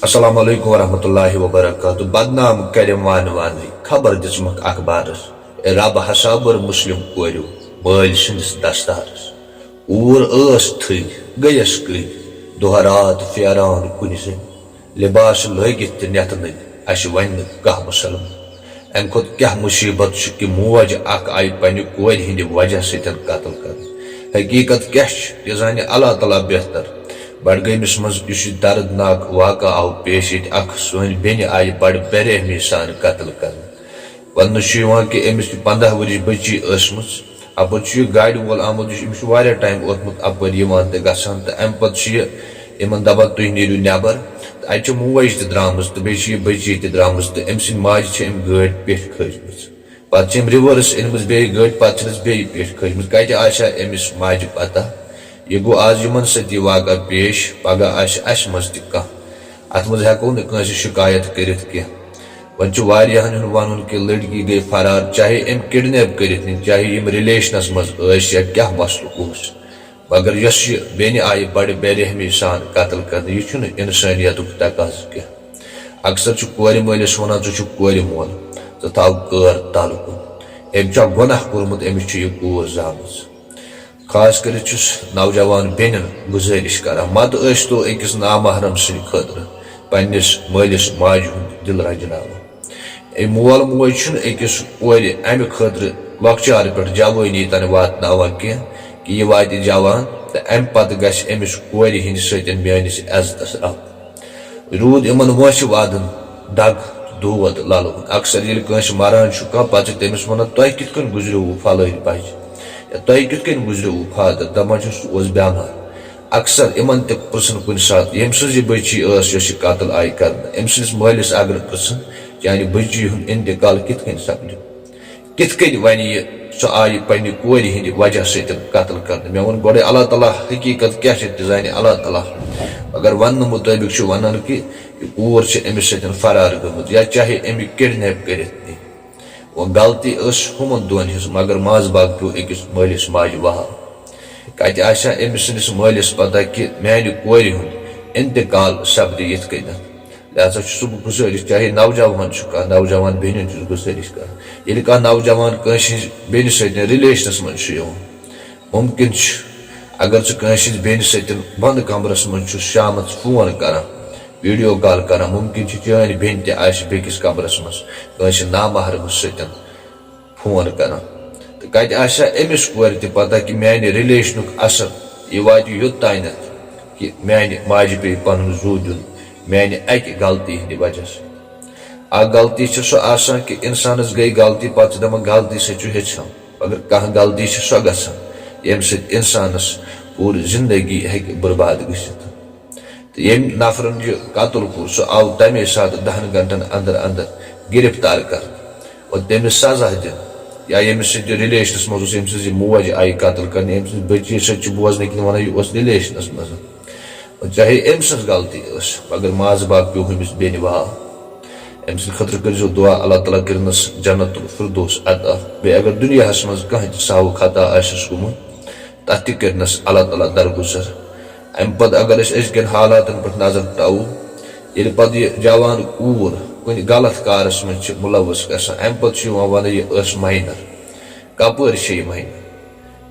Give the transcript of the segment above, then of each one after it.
السلام علیکم ورحمۃ اللہ وبرکاتہ بدنام کرم وان وان خبر دمک اخبارس رب ہسا بر مسلم کوریو مل سندس دستارس اور تھی گیس کئی دہ رات پھیران کن زن لباس لگت نت نل اس ون کہ مسلم ام کھت کیا مصیبت کہ موج اخ آئی پنہ کور ہند وجہ ستن قتل کر حقیقت کیا یہ زانہ اللہ تعالیٰ بہتر بڈگامس مز دردناک واقعہ آو پیش یہ اخ سن بین آئی بڑ بے رحمی سان قتل کر ون کہ امس 15 ورش بچی ٲسمٕژ اپر گاڑی وول آمد امس ٹائم اوتمت اپر گژھان تو ام پتہ یہ دپان تھی نیرو نبر اتہ موج تہ درامٕژ تو بیٚیہِ چھِ یہِ بچی تہ درامٕژ تو أمۍ سٕنٛدِ ماجہِ چھِ أمۍ گٲڑۍ پیٚٹھ کھٲجمٕژ پتہٕ چھِ أمۍ رِوٲرٕس أنمٕژ بیٚیہِ گٲڑۍ پتہٕ چھِنس بیٚیہِ پیٚٹھ کھٲجمٕژ کتہِ آسہِ ہا أمِس ماجہِ پتہ یہ گو آج یمن سۭتۍ یہِ واقعہ پیش پگہ آسہِ اسہِ منٛز تہِ کانٛہہ اتھ منٛز ہٮ۪کو نہٕ کٲنٛسہِ شکایت کٔرِتھ کینٛہہ وۄنۍ چھُ واریاہن ہُنٛد ونُن کہِ لڑکی گٔے فرار چاہے أمۍ کڈنیپ کٔرِتھ نِنۍ چاہے یِم رِلیشنس منٛز ٲسۍ یا کیٛاہ مسلہٕ اوس مگر یۄس یہِ بیٚنہِ آیہِ بڑِ بے رحمی سان قتل کرنہٕ یہِ چھُنہٕ انسٲنیتُک تقاضہٕ کینٛہہ اکثر چھُ کورِ مٲلِس ونان ژٕ چھُکھ کورِ مول ژٕ تھاو کٲر تل کُن أمۍ چھا گۄناہ کوٚرمُت أمِس چھِ یہِ کوٗر زامٕژ خاص کٔرِتھ چھُس نوجوان بیٚنٮ۪ن گُزٲرِش کران مت ٲسۍتو أکِس نامحرم سٕنٛدِ خٲطرٕ پننِس مٲلِس ماجہِ ہُنٛد دِل رنجناوان أمۍ مول موج چھُنہٕ أکِس کورِ امہِ خٲطرٕ لۄکچارٕ پٮ۪ٹھ جوٲنی تانۍ واتناوان کینٛہہ کہِ یہِ واتہِ جوان تہٕ امہِ پتہٕ گژھِ أمِس کورِ ہِنٛدِ سۭتۍ میٲنِس عزتس رب روٗد یِمن وٲنٛسہِ وادن دگ دود للوُن اکثر ییٚلہِ کٲنٛسہِ مران چھُ کانٛہہ پتہٕ چھِ تٔمِس ونان تۄہہِ کِتھ کٔنۍ گُزریووُ فلٲنۍ بچہِ یا تۄہہِ کِتھ کٔنۍ گُزریووُ فادر دپان چھُ سُہ اوس بٮ۪مار اکثر یِمن تہِ پرژھن کُنہِ ساتہٕ ییٚمہِ سٕنٛز یہِ بٔچی ٲس یۄس یہِ قتل آیہِ کرنہٕ أمۍ سٕنٛدِس مٲلِس اگر پرژھن چانہِ بٔچی ہُنٛد انتقال کِتھ کٔنۍ سپدیو کِتھ کٔنۍ ونہِ یہِ سۄ آیہِ پننہِ کورِ ہِنٛدِ وجہ سۭتۍ قتل کرنہٕ مےٚ ووٚن گۄڈے اللہ تعالیٰ حقیٖقت کیٛاہ چھِ تہِ زانہِ اللہ تعالیٰ مگر وننہٕ مُطٲبق چھُ ونان کہِ یہِ کوٗر چھِ أمِس سۭتۍ فرار گٔمٕژ یا چاہے أمۍ کڈنیپ کٔرِتھ نی وۄنۍ غلطی ٲس ہُمن دۄن ہٕنٛز مگر منٛزٕ باگ پیوٚو أکِس مٲلِس ماجہِ وہل کتہِ آسہِ ہا أمِس سٕنٛدِس مٲلِس پتہ کہِ میانہِ کورِ ہُنٛد انتقال سپدِ یِتھ کٔنٮ۪تھ لہذا چھُس بہٕ گُزٲرِش چاہے نوجوان چھُ کانٛہہ نوجوان بیٚنٮ۪ن چھُس گُزٲرِش کران ییٚلہِ کانٛہہ نوجوان کٲنٛسہِ ہٕنٛزِ بیٚنہِ سۭتۍ رِلیشنس منٛز چھُ یِوان مُمکِن چھُ اگر ژٕ کٲنٛسہِ ہٕنٛزِ بیٚنہِ سۭتۍ بنٛد کمرس منٛز چھُس شامس فون کران ویڈیو کال کران مُمکِن چھُ چٲنۍ بیٚنہِ تہِ آسہِ بیٚکِس کمرس منٛز کٲنٛسہِ نامحرمس سۭتۍ فون کران تہٕ کتہِ آسہِ ہا أمِس کورِ تہِ پتہ کہِ میانہِ رِلیشنُک اثر یہِ واتہِ یوٚتانٮ۪تھ کہِ میانہِ ماجہِ پیٚیہِ پنُن زُو دیُن میانہِ اکہِ غلطی ہٕنٛدِ وجہ سۭتۍ اکھ غلطی چھِ سۄ آسان کہِ انسانس گٔے غلطی پتہٕ چھِ دپان غلطی سۭتۍ چھُ ہیٚچھان مگر کانٛہہ غلطی چھِ سۄ گژھان ییٚمہِ سۭتۍ انسانس پوٗرٕ زندگی ہیٚکہِ برباد گٔژھِتھ تہٕ ییٚمۍ نفرن یہِ قتل کوٚر سُہ آو تمے ساتہٕ 10 گنٹن اندر اندر گرفتار کرنہٕ اور تٔمِس سزا دِنہٕ یا ییٚمِس سۭتۍ یہِ رِلیشنس منٛز اوس ییٚمہِ سٕنٛز یہِ موج آیہِ قتل کرنہٕ ییٚمہِ سٕنٛز بٔچی سۭتۍ چھُ بوزنہٕ کِنۍ ونان یہِ اوس رِلیشنس منٛز چاہے أمۍ سٕنٛز غلطی ٲس مگر منٛزٕ باگ پیوٚو أمِس بیٚنہِ وال أمۍ سٕنٛدِ خٲطرٕ کٔرۍزیو دُعا اللہ تعالیٰ کٔرِنَس جنت الفردوس عطا بیٚیہِ اگر دُنیاہس منٛز کانٛہہ تہِ سہو خطا آسٮ۪س گوٚمُت تتھ تہِ کٔرِنَس اللہ تعالیٰ درگُزر امہِ پتہٕ اگر أسۍ أزکٮ۪ن حالاتن پٮ۪ٹھ نظر تراوو ییٚلہِ پتہٕ یہِ جوان کوٗر کُنہِ غلط کارس منٛز چھِ مُلوث گژھان امہِ پتہٕ چھُ یِوان وننہٕ یہِ ٲس ماینر کپٲرۍ چھِ یہِ ماینر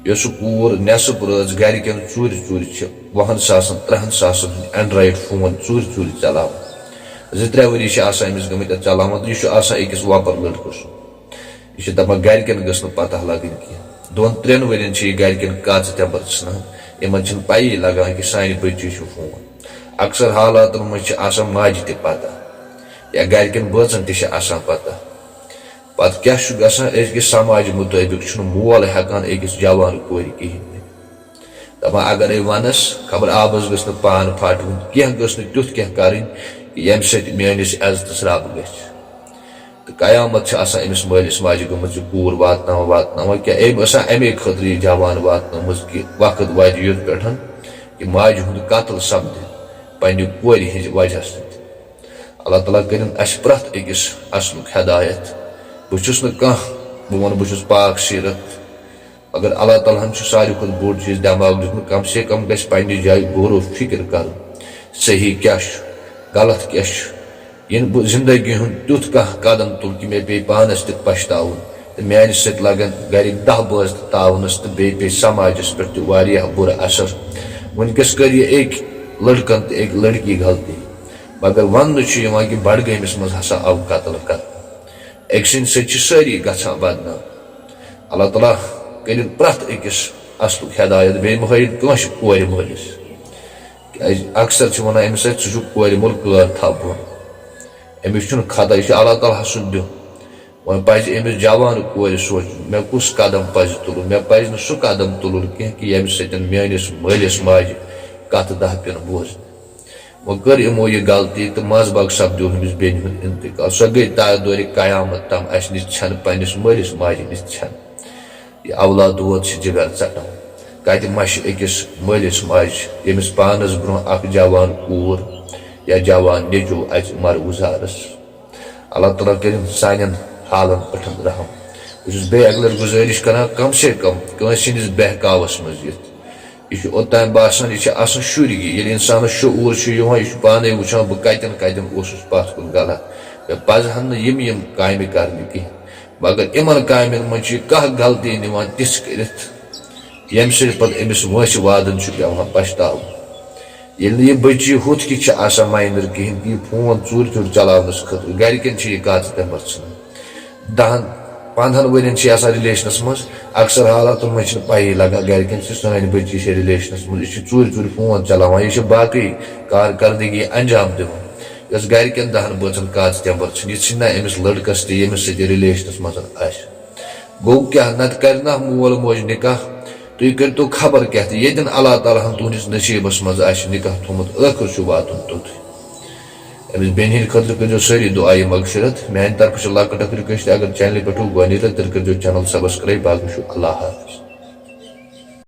یۄس سُہ کوٗر نٮ۪صٕف رٲژ گرِکٮ۪ن ژوٗرِ ژوٗرِ چھِ 20 ساسن 30 ساسن ہٕنٛدۍ اینڈرایڈ فون ژوٗرِ ژوٗرِ چلاوان 2-3 ؤری چھِ آسان أمِس گٔمٕتۍ اتھ چلاوان تہٕ یہِ چھُ آسان أکِس وۄپر لڑکہٕ سُنٛد یہِ چھِ دپان گرِکٮ۪ن گٔژھ نہٕ پتہ لگٕنۍ کینٛہہ 2-3 ؤرین چھِ یہِ گرِکٮ۪ن کاژٕ تٮ۪مبر ژھٕنان یِمن چھنہٕ پیی لگان کہِ سانہِ بٔچی چھُ فون اکثر حالاتن منٛز چھِ آسان ماجہِ تہِ پتہ یا گرِکٮ۪ن بٲژن تہِ چھِ آسان پتہ پتہٕ کیٛاہ چھُ گژھان أزکِس سماجہِ مُطٲبق چھُنہٕ مول ہٮ۪کان أکِس جوان کورِ کِہینۍ دپان اگرے ونس خبر آبس گٔژھ نہٕ پان پھٹوٕنۍ کینٛہہ گٔژھ نہٕ تیُتھ کینٛہہ کرٕنۍ کہِ ییٚمہِ سۭتۍ میٲنِس عزتس رب گژھِ تہٕ قیامت چھِ آسان أمِس مٲلِس ماجہِ گٔمٕژ یہِ کوٗر واتناوان کیٛاہ أمۍ ٲسا امے خٲطرٕ یہِ جوان واتنٲومٕژ کہِ وقت واتہِ یوٚت پٮ۪ٹھ کہِ ماجہِ ہُنٛد قتل سپدِ پننہِ کورِ ہٕنٛزِ وجہ سۭتۍ اللہ تعالیٰ کٔرِنۍ اسہِ پرٛٮ۪تھ أکِس اصلُک ہدایت بہٕ چھُس نہٕ کانٛہہ بہٕ وَنہٕ بہٕ چھُس پاک سیٖرت مگر اللہ تعالیٰ ہن چھُ ساروی کھۄتہٕ بوٚڑ چیٖز دٮ۪ماغ دیُتمُت کم سے کم گژھِ پننہِ جایہِ غور و فِکر کرُن صحیح کیٛاہ چھُ غلط کیا ین بہ زندگی ہند تیُتھ کانٛہہ قدم تُل کہ مے پے پانس تہِ پشتاوُن تہٕ میانہِ سۭتۍ لگن گرِکۍ 10 بٲژ تہِ تاونس تہٕ بیٚیہِ پے سماجس پٮ۪ٹھ تہِ واریاہ بُرٕ اثر وٕنکٮ۪س کٔر یہِ أکۍ لڑکن تہٕ أکۍ لڑکی غلطی مگر وننہٕ چھُ یِوان کہ بڈگٲمِس منٛز ہسا آو قتل کرنہٕ أکۍ سٕنٛدۍ سۭتۍ چھِ سٲری گژھان بدنام اللہ تعالیٰ کٔرِن پرٛٮ۪تھ أکِس اصلُک ہدایت بیٚیہِ مہٲیِن کٲنٛسہِ کورِ مٲلِس کیٛازِ اکثر چھِ ونان أمِس سۭتۍ ژٕ چھُکھ کورِ مول کٲر تھاو بۄن أمِس چھُنہٕ خطا یہِ چھُ اللہ تعالیٰ سُنٛد دیُن وۄنۍ پزِ أمِس جوان کورِ سونٛچُن مےٚ کُس قدم پزِ تُلُن مےٚ پزِ نہٕ سُہ قدم تُلُن کینٛہہ کہ ییٚمہِ سۭتۍ میٲنِس مٲلِس ماجہِ کتھ 10 پٮ۪ن بوزنہِ وۄنۍ کٔر یِمو یہِ غلطی تہٕ منٛزٕ باگ سپدیو أمِس بیٚنہِ ہُنٛد انتقال سۄ گٔے تا دورِ قیامت تام اسہِ نِش چھنہٕ پننِس مٲلِس ماجہِ نِش چھنہٕ یہِ اولاد دود چھِ جگر ژٹان کتہِ مشہِ أکِس مٲلِس ماجہِ ییٚمِس پانس برونٛہہ اکھ جوان کوٗر یا جوان نیٚچوٗ اژِ مرگُزارس اللہ تعالیٰ کٔرِن سانٮ۪ن حالن پٮ۪ٹھ رحم بہٕ چھُس بیٚیہِ اکہِ لٹہِ گُزٲرِش کران کم سے کم کٲنٛسہِ ہٕنٛدِس بہکاوس منٛز یِتھ یہِ چھُ اوٚتام باسان یہِ چھِ آسان شُرۍ ییٚلہِ اِنسانس شعوٗر چھُ یِوان یہِ چھُ پانے وٕچھان بہٕ کتٮ۪ن کتٮ۪ن اوسُس پتھ کُن غلط مےٚ پزہن نہٕ یِم کامہِ کرنہِ کینٛہہ مگر یِمن کامٮ۪ن منٛز چھُ یہِ کانٛہہ غلطی نِوان تِژھ کٔرِتھ ییٚمہِ سۭتۍ پتہٕ أمِس وٲنٛسہِ وادن چھُ پیٚوان پشتاوُن ییٚلہِ نہٕ یہِ بٔچی ہُتھ کہِ چھِ آسان ماینر کِہیٖنۍ کہِ یہِ فون ژوٗرِ ژوٗرِ چلاونس خٲطرٕ گرِکٮ۪ن چھِ یہِ کتھ تمبر ژھٕنان 10-15 ؤرین چھِ آسان رِلیشنس منٛز اکثر حالاتن منٛز چھنہٕ پیی لگان گرِکٮ۪ن چھِ سٲنۍ بٔچی چھِ رِلیشنس منٛز یہِ چھِ ژوٗرِ ژوٗرِ فون چلاوان یہِ چھِ باقٕے کارکردگی انجام دِوان یۄس گرِکٮ۪ن 10 بٲژن کتھ تمبر ژھٕنہِ یہِ ژھٕنہِ نا أمِس لڑکس تہِ ییٚمِس سۭتۍ یہِ رِلیشنس منٛز آسہِ گوٚو کیٛاہ نتہٕ کرِ نا مول موج نکاح تُہۍ کٔرۍتو خبر کیٛاہ تہِ ییٚتٮ۪ن اللہ تعالیٰ ہن تُہنٛدِس نصیٖبس منٛز آسہِ نکاح تھوٚمُت ٲخٕر چھُ واتُن توٚتُے أمِس بیٚنہِ ہِنٛدِ خٲطرٕ کٔرۍزیو سٲری دُعایہِ مغفرت میانہِ طرفہٕ چھِ لۄکٕٹ اکھ رِکویسٹ اگر چینلہِ پٮ۪ٹھ گۄڈنِچ لٹہِ تیٚلہِ کٔرۍزیو چینل سبسکرایب باقٕے چھُ اللہ حافظ